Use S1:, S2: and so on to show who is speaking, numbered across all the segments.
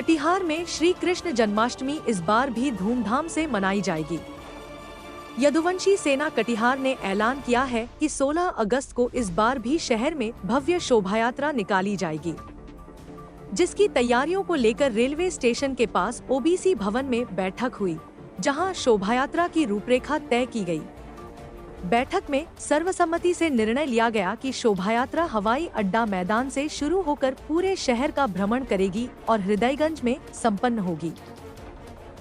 S1: कटिहार में श्री कृष्ण जन्माष्टमी इस बार भी धूमधाम से मनाई जाएगी। यदुवंशी सेना कटिहार ने ऐलान किया है कि 16 अगस्त को इस बार भी शहर में भव्य शोभायात्रा निकाली जाएगी, जिसकी तैयारियों को लेकर रेलवे स्टेशन के पास ओबीसी भवन में बैठक हुई, जहां शोभायात्रा की रूपरेखा तय की गई। बैठक में सर्वसम्मति से निर्णय लिया गया कि शोभायात्रा हवाई अड्डा मैदान से शुरू होकर पूरे शहर का भ्रमण करेगी और हृदयगंज में संपन्न होगी।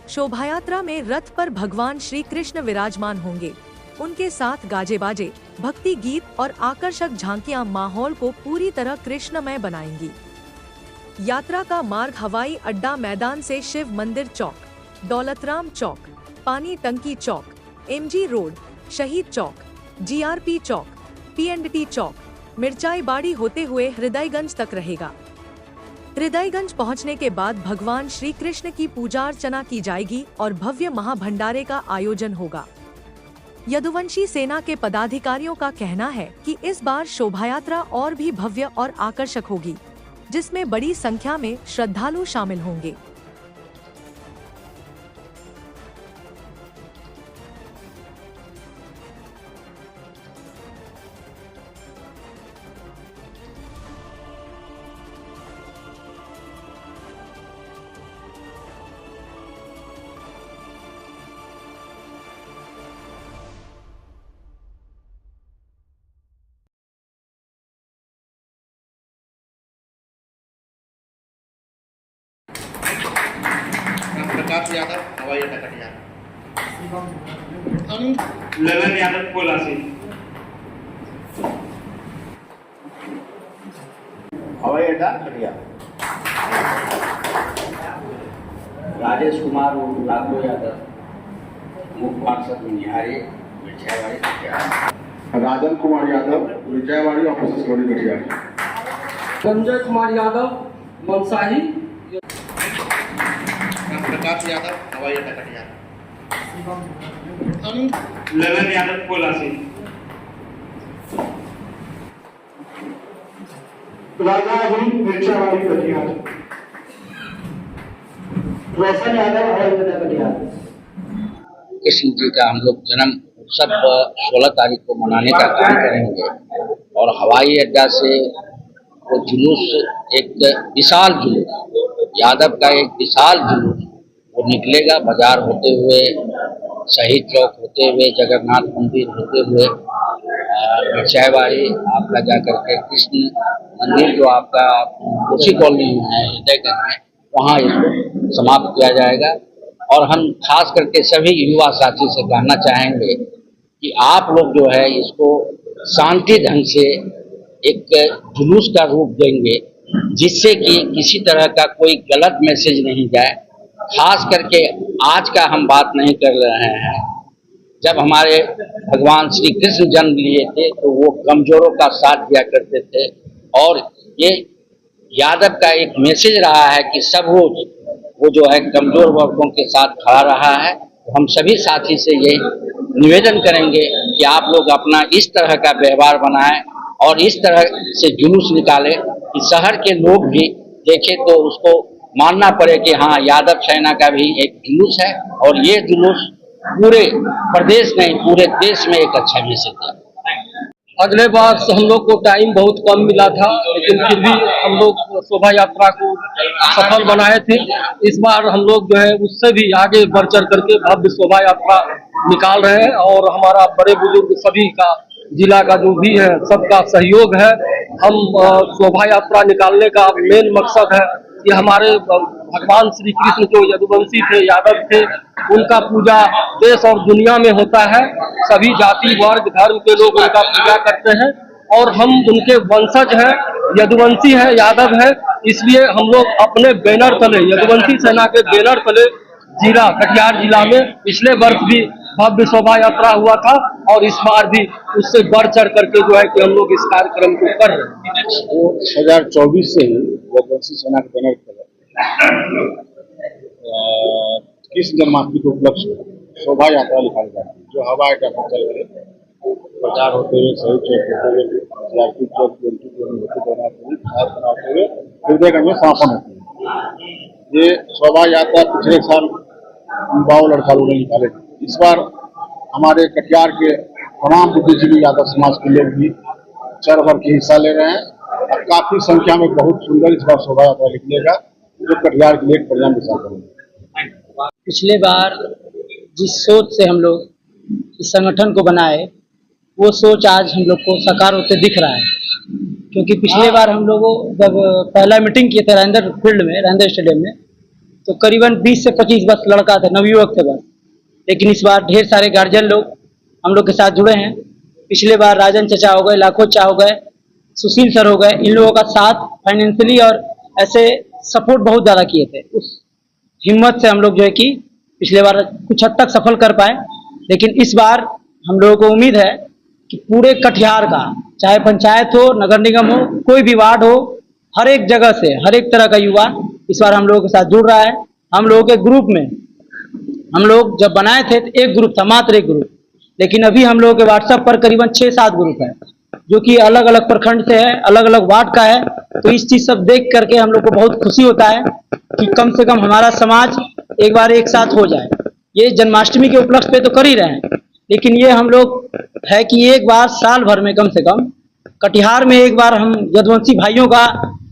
S1: शोभायात्रा में रथ पर भगवान श्री कृष्ण विराजमान होंगे। उनके साथ गाजे बाजे, भक्ति गीत और आकर्षक झांकियां माहौल को पूरी तरह कृष्णमय बनाएंगी। यात्रा का मार्ग हवाई अड्डा मैदान से शिव मंदिर चौक, दौलतराम चौक, पानी टंकी चौक, एमजी रोड, शहीद चौक, जीआरपी चौक, पीएनडी चौक, मिर्चाई बाड़ी होते हुए हृदयगंज तक रहेगा। हृदयगंज पहुंचने के बाद भगवान श्री कृष्ण की पूजा अर्चना की जाएगी और भव्य महाभंडारे का आयोजन होगा। यदुवंशी सेना के पदाधिकारियों का कहना है कि इस बार शोभायात्रा और भी भव्य और आकर्षक होगी, जिसमें बड़ी संख्या में श्रद्धालु शामिल होंगे।
S2: प्रकाश यादव, हवाई अड्डा कटिहार।
S3: ललन यादव, कोलासी।
S2: हवाई अड्डा कटिहार।
S4: राजेश कुमार लाखो यादव, मुख्य पार्षद निहारी, मिर्चाईवाड़ी कटिहार।
S5: Rajan Kumar Yadav, मिर्चाईवाड़ी officers colony Katihar.
S6: संजय कुमार यादव, मनसाही।
S2: प्रकाश यादव, हवाई अड्डा कटिहार।
S3: ललन यादव, कोलासी।
S5: राजा मिर्चाईवाड़ी कटिहार। रोशन यादव, हवाई अड्डा कटिहार।
S4: कृष्ण जी का हम लोग जन्म उत्सव 16 तारीख को मनाने का काम करेंगे और हवाई अड्डा से वो जुलूस, एक विशाल जुलूस, यादव का एक विशाल जुलूस वो निकलेगा। बाजार होते हुए, शहीद चौक होते हुए, जगन्नाथ मंदिर होते हुए, मिर्चाईवाड़ी आपका जा करके कृष्ण मंदिर जो आपका कोसी कॉलोनी में है हृदयगंज में, वहाँ इसको समाप्त किया जाएगा। और हम खास करके सभी युवा साथी से कहना चाहेंगे कि आप लोग जो है इसको शांति ढंग से एक जुलूस का रूप देंगे, जिससे कि किसी तरह का कोई गलत मैसेज नहीं जाए। खास करके आज का हम बात नहीं कर रहे हैं। जब हमारे भगवान श्री कृष्ण जन्म लिए थे तो वो कमजोरों का साथ दिया करते थे, और ये यादव का एक मैसेज रहा है कि सब रोज वो जो है कमजोर वर्गों के साथ खड़ा रहा है। तो हम सभी साथी से ये निवेदन करेंगे कि आप लोग अपना इस तरह का व्यवहार बनाएं और इस तरह से जुलूस निकालें कि शहर के लोग भी देखें तो उसको मानना पड़े कि हाँ, यादव सेना का भी एक जुलूस है और ये जुलूस पूरे प्रदेश नहीं पूरे देश में एक अच्छा मैसेज है।
S6: अगले बार से हम लोग को टाइम बहुत कम मिला था, लेकिन फिर भी हम लोग शोभा यात्रा को सफल बनाए थे। इस बार हम लोग जो है उससे भी आगे बढ़ चढ़ करके भव्य शोभा यात्रा निकाल रहे हैं और हमारा बड़े बुजुर्ग सभी का, जिला का जो भी है, सबका सहयोग है। हम शोभा यात्रा निकालने का मेन मकसद है कि हमारे भगवान श्री कृष्ण जो यदुवंशी थे, यादव थे, उनका पूजा देश और दुनिया में होता है। सभी जाति वर्ग धर्म के लोग उनका पूजा करते हैं और हम उनके वंशज हैं, यदुवंशी है, यादव है। इसलिए हम लोग अपने बैनर तले, यदुवंशी सेना के बैनर तले जिला कटिहार जिला में पिछले वर्ष भी भव्य शोभा यात्रा हुआ था और इस बार भी उससे बढ़ चढ़ करके जो है कि हम लोग इस कार्यक्रम को कर रहे हैं।
S5: 2024 से ही यदुवंशी सेना के बैनर तले कृष्ण जन्माष्टमी के उपलक्ष्य में शोभा यात्रा निकाली जाती है, जो हवाई अड्डा पर चल रहे प्रचार होते हुए, शहीद चौक होते हुए, जीआरपी चौक, होते हुए हृदयगंज में समापन होती है। ये शोभा यात्रा पिछले साल युवाओं लड़का लोग ने निकाले थे। इस बार हमारे कटिहार के तमाम बुद्धिजीवी यादव समाज के लोग भी चढ़ बढ़ के हिस्सा ले रहे हैं और काफी संख्या में बहुत सुंदर इस बार शोभा यात्रा निकलेगा जो कटिहार के लिए एक परिणाम विचार करेंगे।
S7: पिछले बार जिस सोच से हम लोग इस संगठन को बनाए वो सोच आज हम लोग को साकार होते दिख रहा है, क्योंकि पिछले बार हम लोगों जब पहला मीटिंग किए थे रैंदर फील्ड में, रैंदर स्टेडियम में, तो करीबन 20 से 25 बस लड़का थे, नवयुवक थे बस। लेकिन इस बार ढेर सारे गार्जियन लोग हम लोग के साथ जुड़े हैं। पिछले बार राजन चचा हो गए, लाखों चा हो गए, सुशील सर हो गए, इन लोगों का साथ फाइनेंशियली और ऐसे सपोर्ट बहुत ज़्यादा किए थे। उस हिम्मत से हम लोग जो है कि पिछले बार कुछ हद तक सफल कर पाए। लेकिन इस बार हम लोगों को उम्मीद है कि पूरे कटिहार का, चाहे पंचायत हो, नगर निगम हो, कोई भी वार्ड हो, हर एक जगह से हर एक तरह का युवा इस बार हम लोगों के साथ जुड़ रहा है। हम लोगों के ग्रुप में हम लोग जब बनाए थे तो एक ग्रुप था, मात्र एक ग्रुप, लेकिन अभी हम लोगों के व्हाट्सएप पर करीबन 6-7 ग्रुप है जो कि अलग अलग प्रखंड से है, अलग अलग वार्ड का है। तो इस चीज सब देख करके हम लोग को बहुत खुशी होता है कि कम से कम हमारा समाज एक बार एक साथ हो जाए। ये जन्माष्टमी के उपलक्ष्य पे तो कर ही रहे हैं, लेकिन ये हम लोग है कि एक बार साल भर में कम से कम कटिहार में एक बार हम यदुवंशी भाइयों का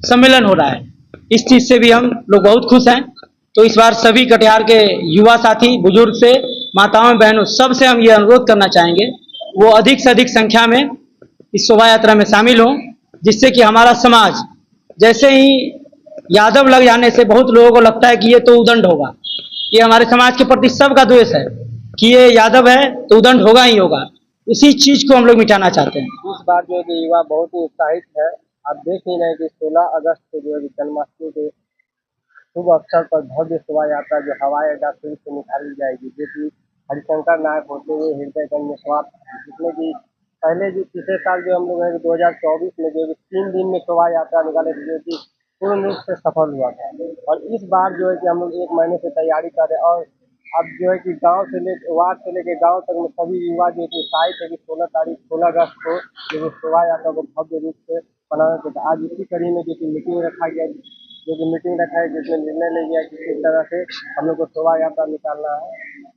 S7: सम्मेलन हो रहा है। इस चीज से भी हम लोग बहुत खुश हैं। तो इस बार सभी कटिहार के युवा साथी, बुजुर्ग से, माताओं बहनों, सबसे हम ये अनुरोध करना चाहेंगे वो अधिक से अधिक संख्या में इस शोभा यात्रा में शामिल हों, जिससे कि हमारा समाज, जैसे ही यादव लग जाने से बहुत लोगों को लगता है कि ये तो उदंड होगा, ये हमारे समाज के प्रति सबका द्वेष है कि ये यादव है तो उदंड होगा ही होगा। उसी चीज को हम लोग मिटाना चाहते हैं।
S6: इस बार जो है कि युवा बहुत ही उत्साहित है। आप देख ही रहे हैं कि 16 अगस्त को जो है जन्माष्टमी के शुभ अवसर पर भव्य शोभा यात्रा जो हवाई अड्डा फिर से निकाली जाएगी, जो कि हरिशंकर नायक होते हुए हृदयगंज में समाप्त, जिसमें कि पहले जो पिछले साल जो हम लोग हैं 2024 में जो 3 दिन में शोभा यात्रा निकाले थे, जो कि पूर्ण रूप से सफल हुआ था। और इस बार जो है कि हम लोग 1 महीने से तैयारी कर रहे हैं और अब जो है कि गांव से लेकर वार्ड से लेकर गांव तक में सभी युवा जो है उत्साहित है कि 16 अगस्त को जो शोभा यात्रा को भव्य रूप से मनाना चाहिए। आज इसी कड़ी में जो कि मीटिंग रखा गया, जो कि मीटिंग रखा है जिसमें निर्णय लिया गया कि किस तरह से हम लोग को शोभा यात्रा निकालना है।